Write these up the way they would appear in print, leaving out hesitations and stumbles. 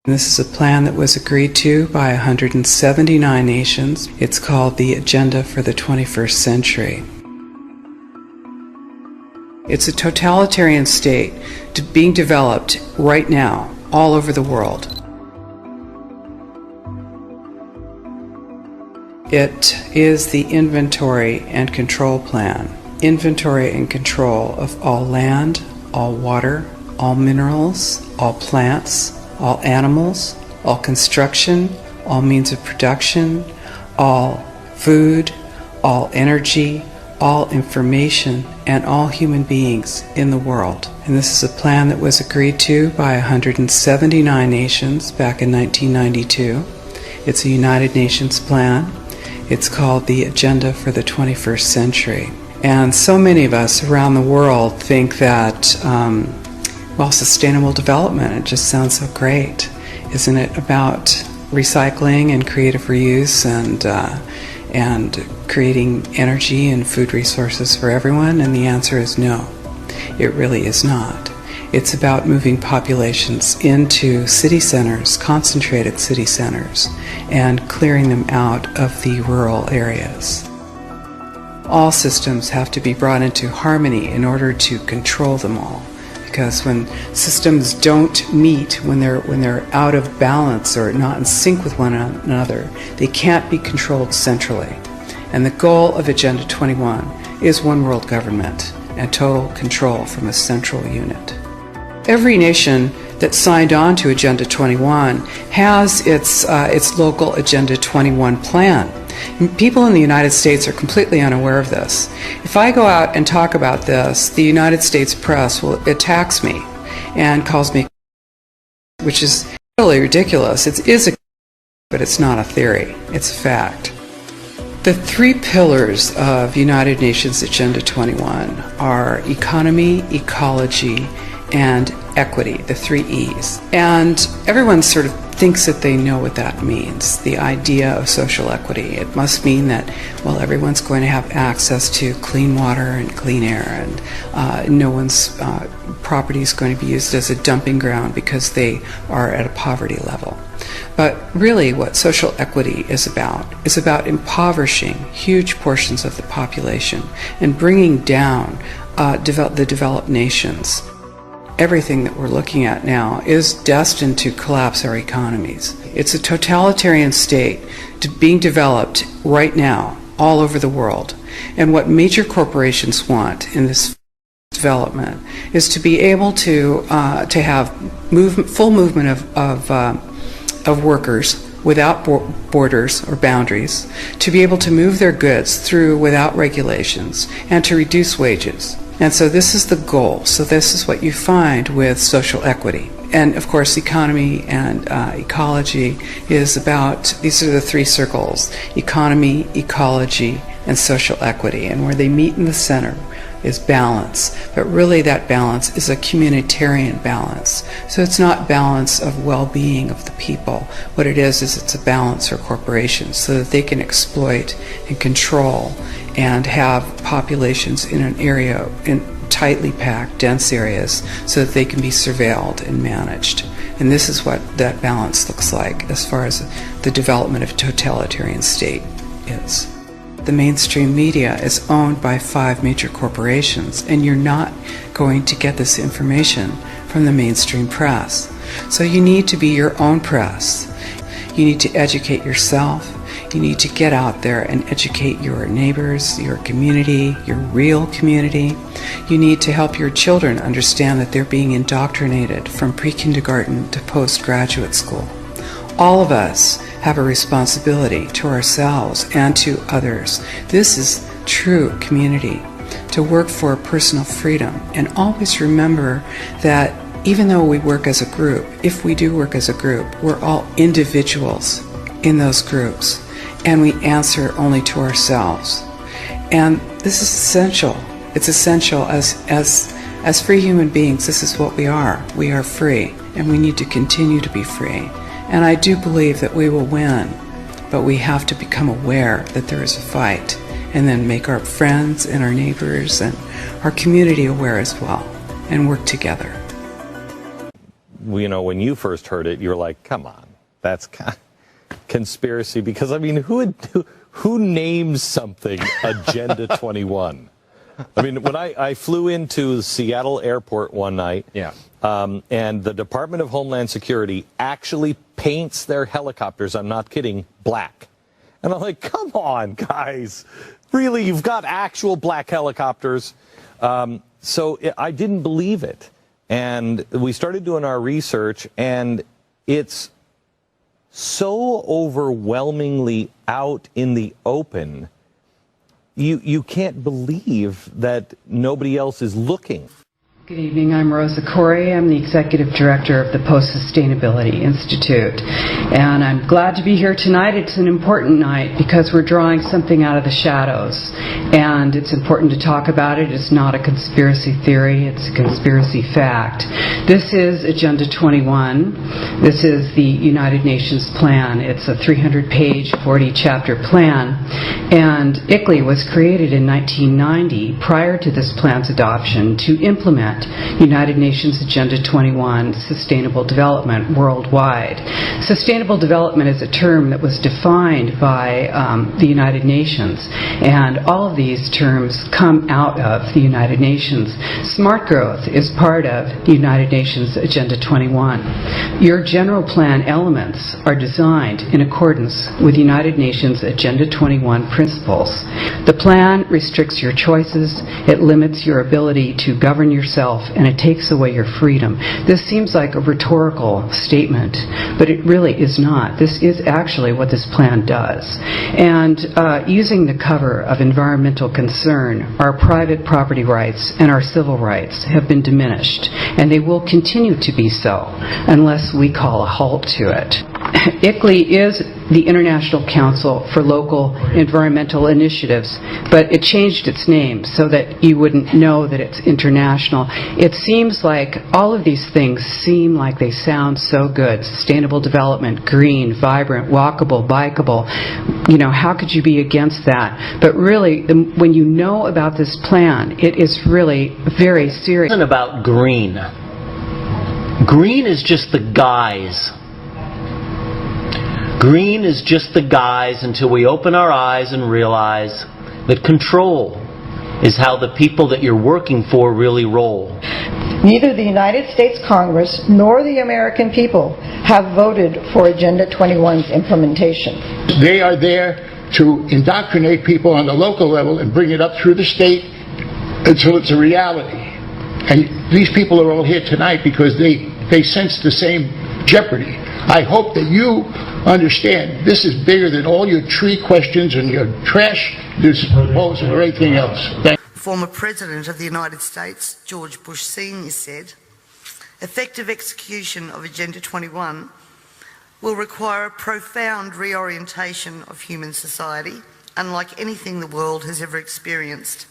This is a plan that was agreed to by 179 nations. It's called the Agenda for the 21st Century. It's a totalitarian state being developed right now all over the world. It is the inventory and control plan. Inventory and control of all land, all water, all minerals, all plants, all animals, all construction, all means of production, all food, all energy, all information, and all human beings in the world. And this is a plan that was agreed to by 179 nations back in 1992. It's a United Nations plan. It's called the Agenda for the 21st Century. And so many of us around the world think that sustainable development, it just sounds so great. Isn't it about recycling and creative reuse and creating energy and food resources for everyone? And the answer is no, it really is not. It's about moving populations into city centers, concentrated city centers, and clearing them out of the rural areas. All systems have to be brought into harmony in order to control them all. Because when systems don't meet, when they're out of balance or not in sync with one another, they can't be controlled centrally. And the goal of Agenda 21 is one world government and total control from a central unit. Every nation that signed on to Agenda 21 has its local Agenda 21 plan. People in the United States are completely unaware of this. If I go out and talk about this, the United States press attacks me and calls me, which is totally ridiculous. It is but it's not a theory. It's a fact. The three pillars of United Nations Agenda 21 are economy, ecology, and equity, the three E's. And everyone sort of thinks that they know what that means, the idea of social equity. It must mean that, well, everyone's going to have access to clean water and clean air, and no one's property is going to be used as a dumping ground because they are at a poverty level. But really what social equity is about impoverishing huge portions of the population and bringing down the developed nations. Everything that we're looking at now is destined to collapse our economies. It's a totalitarian state being developed right now all over the world. And what major corporations want in this development is to be able to have full movement of workers without borders or boundaries, to be able to move their goods through without regulations, and to reduce wages. And so this is the goal. So this is what you find with social equity. And of course, economy and ecology is about, these are the three circles: economy, ecology, and social equity. And where they meet in the center is balance. But really that balance is a communitarian balance. So it's not balance of well-being of the people. What it is it's a balance for corporations so that they can exploit and control and have populations in an area, in tightly packed, dense areas, so that they can be surveilled and managed. And this is what that balance looks like as far as the development of a totalitarian state is. The mainstream media is owned by 5 major corporations, and you're not going to get this information from the mainstream press. So you need to be your own press. You need to educate yourself. You need to get out there and educate your neighbors, your community, your real community. You need to help your children understand that they're being indoctrinated from pre-kindergarten to postgraduate school. All of us have a responsibility to ourselves and to others. This is true community, to work for personal freedom. And always remember that even though we work as a group, if we do work as a group, we're all individuals in those groups, and we answer only to ourselves. And this is essential. It's essential as free human beings. This is what we are. We are free, and we need to continue to be free. And I do believe that we will win, but we have to become aware that there is a fight, and then make our friends and our neighbors and our community aware as well, and work together. you know, when you first heard it, you were like, come on, that's conspiracy. Because, I mean, who names something Agenda 21? I mean, when I flew into Seattle Airport one night, and the Department of Homeland Security actually paints their helicopters, I'm not kidding, black. And I'm like, come on, guys. Really, you've got actual black helicopters? So I didn't believe it. And we started doing our research, and it's so overwhelmingly out in the open. You can't believe that nobody else is looking. Good evening, I'm Rosa Corey. I'm the Executive Director of the Post-Sustainability Institute. And I'm glad to be here tonight. It's an important night because we're drawing something out of the shadows. And it's important to talk about it. It's not a conspiracy theory, it's a conspiracy fact. This is Agenda 21. This is the United Nations plan. It's a 300-page, 40-chapter plan. And ICLEI was created in 1990, prior to this plan's adoption, to implement United Nations Agenda 21, Sustainable Development worldwide. Sustainable development is a term that was defined by the United Nations, and all of these terms come out of the United Nations. Smart growth is part of the United Nations Agenda 21. Your general plan elements are designed in accordance with United Nations Agenda 21 principles. The plan restricts your choices, it limits your ability to govern yourself, and it takes away your freedom. This seems like a rhetorical statement, but it really is not. This is actually what this plan does. And using the cover of environmental concern, our private property rights and our civil rights have been diminished, and they will continue to be so unless we call a halt to it. ICLEI is the International Council for Local Environmental Initiatives, but it changed its name so that you wouldn't know that it's international. It seems like all of these things seem like they sound so good. Sustainable development, green, vibrant, walkable, bikeable. You know, how could you be against that? But really, when you know about this plan, it is really very serious. It isn't about green. Green is just the guise. Green is just the guise until we open our eyes and realize that control is how the people that you're working for really roll. Neither the United States Congress nor the American people have voted for Agenda 21's implementation. They are there to indoctrinate people on the local level and bring it up through the state until it's a reality. And these people are all here tonight because they sense the same jeopardy. I hope that you understand this is bigger than all your tree questions and your trash disposal or anything else. Former President of the United States, George Bush Sr. said, effective execution of Agenda 21 will require a profound reorientation of human society, unlike anything the world has ever experienced.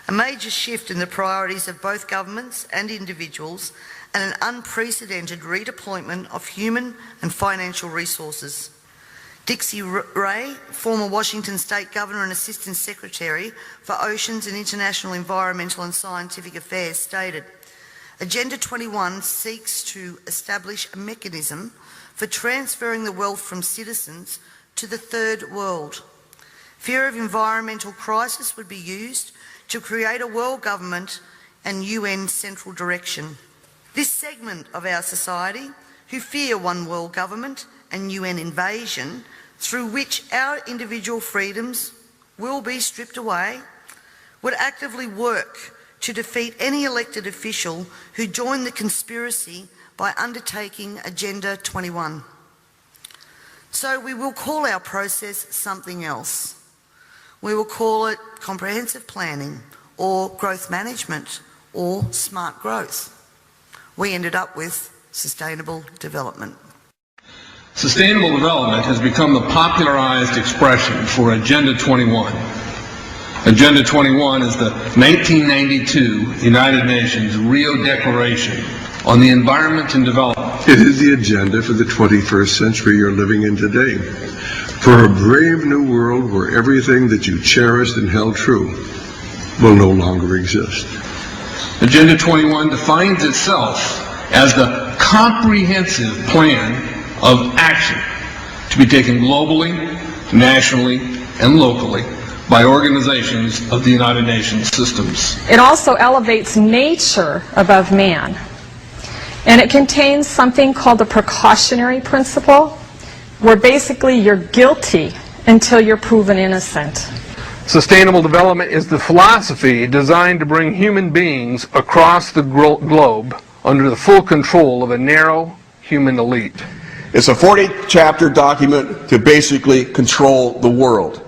A major shift in the priorities of both governments and individuals, and an unprecedented redeployment of human and financial resources. Dixie Ray, former Washington State Governor and Assistant Secretary for Oceans and International Environmental and Scientific Affairs, stated, Agenda 21 seeks to establish a mechanism for transferring the wealth from citizens to the third world. Fear of environmental crisis would be used to create a world government and UN central direction. This segment of our society, who fear one world government and UN invasion, through which our individual freedoms will be stripped away, would actively work to defeat any elected official who joined the conspiracy by undertaking Agenda 21. So we will call our process something else. We will call it comprehensive planning, or growth management, or smart growth. We ended up with sustainable development. Sustainable development has become the popularized expression for Agenda 21. Agenda 21 is the 1992 United Nations Rio Declaration on the Environment and Development. It is the agenda for the 21st century you're living in today. For a brave new world where everything that you cherished and held true will no longer exist. Agenda 21 defines itself as the comprehensive plan of action to be taken globally, nationally, and locally by organizations of the United Nations systems. It also elevates nature above man. And it contains something called the precautionary principle, where basically you're guilty until you're proven innocent. Sustainable development is the philosophy designed to bring human beings across the globe under the full control of a narrow human elite. It's a 40-chapter document to basically control the world.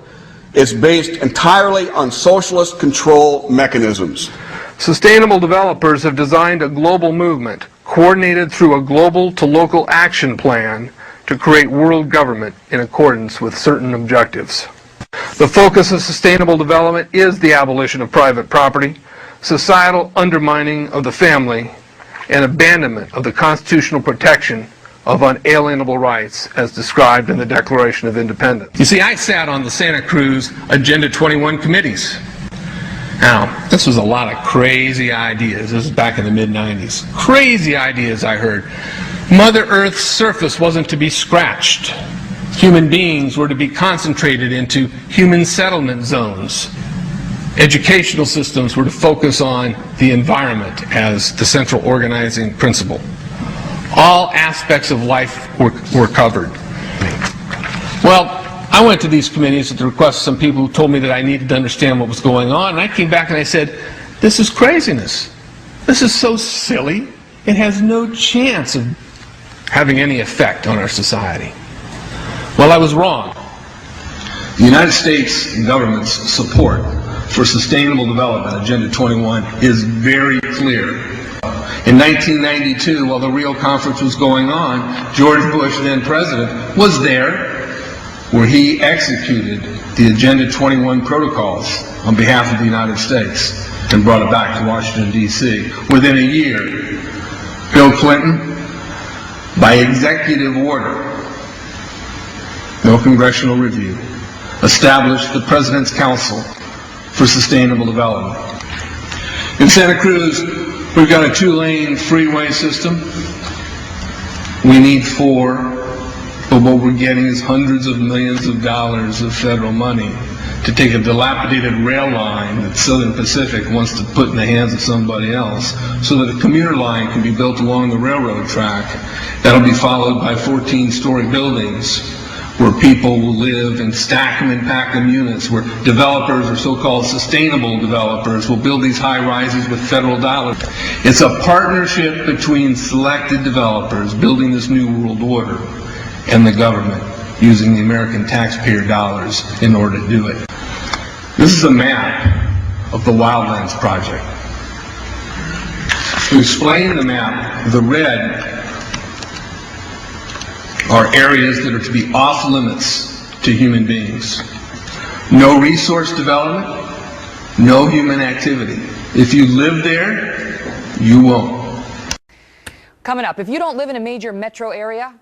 It's based entirely on socialist control mechanisms. Sustainable developers have designed a global movement coordinated through a global to local action plan to create world government in accordance with certain objectives. The focus of sustainable development is the abolition of private property, societal undermining of the family, and abandonment of the constitutional protection of unalienable rights as described in the Declaration of Independence. You see, I sat on the Santa Cruz Agenda 21 committees. Now, this was a lot of crazy ideas. This was back in the mid-90s. Crazy ideas I heard. Mother Earth's surface wasn't to be scratched. Human beings were to be concentrated into human settlement zones. Educational systems were to focus on the environment as the central organizing principle. All aspects of life were covered. Well, I went to these committees at the request of some people who told me that I needed to understand what was going on, and I came back and I said, this is craziness. This is so silly. It has no chance of having any effect on our society. Well, I was wrong. The United States government's support for Sustainable Development, Agenda 21, is very clear. In 1992, while the Rio Conference was going on, George Bush, then president, was there where he executed the Agenda 21 protocols on behalf of the United States and brought it back to Washington, D.C. Within a year, Bill Clinton, by executive order, no congressional review, established the President's Council for Sustainable Development. In Santa Cruz, we've got a 2-lane freeway system. We need 4. But what we're getting is hundreds of millions of dollars of federal money to take a dilapidated rail line that Southern Pacific wants to put in the hands of somebody else so that a commuter line can be built along the railroad track. That'll be followed by 14-story buildings where people will live and stack them and pack them units, where developers or so-called sustainable developers will build these high-rises with federal dollars. It's a partnership between selected developers building this new world order and the government using the American taxpayer dollars in order to do it. This is a map of the Wildlands Project. To explain the map, the red are areas that are to be off limits to human beings. No resource development, no human activity. If you live there, you won't. Coming up, if you don't live in a major metro area,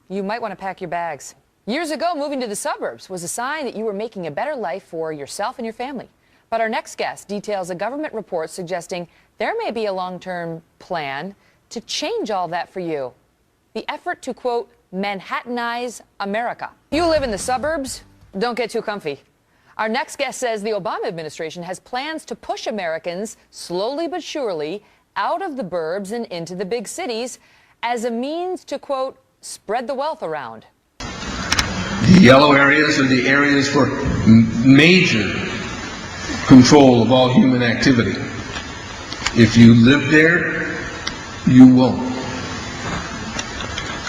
you might want to pack your bags. Years ago, moving to the suburbs was a sign that you were making a better life for yourself and your family. But our next guest details a government report suggesting there may be a long-term plan to change all that for you. The effort to, quote, Manhattanize America. You live in the suburbs? Don't get too comfy. Our next guest says the Obama administration has plans to push Americans slowly but surely out of the burbs and into the big cities as a means to, quote, spread the wealth around. The yellow areas are the areas for major control of all human activity. If you live there, you won't.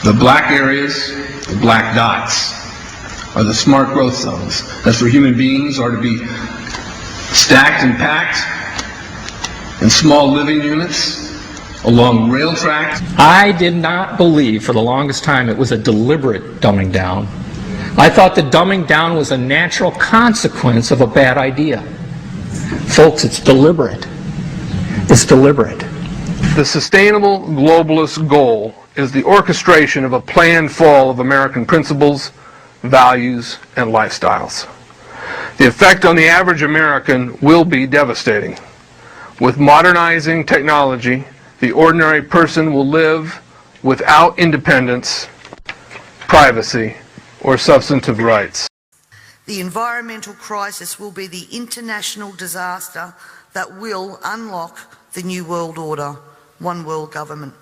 The black areas, the black dots, are the smart growth zones. That's where human beings are to be stacked and packed in small living units along rail tracks. I did not believe for the longest time it was a deliberate dumbing down. I thought the dumbing down was a natural consequence of a bad idea. Folks, it's deliberate. It's deliberate. The sustainable globalist goal is the orchestration of a planned fall of American principles, values, and lifestyles. The effect on the average American will be devastating. With modernizing technology, the ordinary person will live without independence, privacy, or substantive rights. The environmental crisis will be the international disaster that will unlock the new world order, one world government.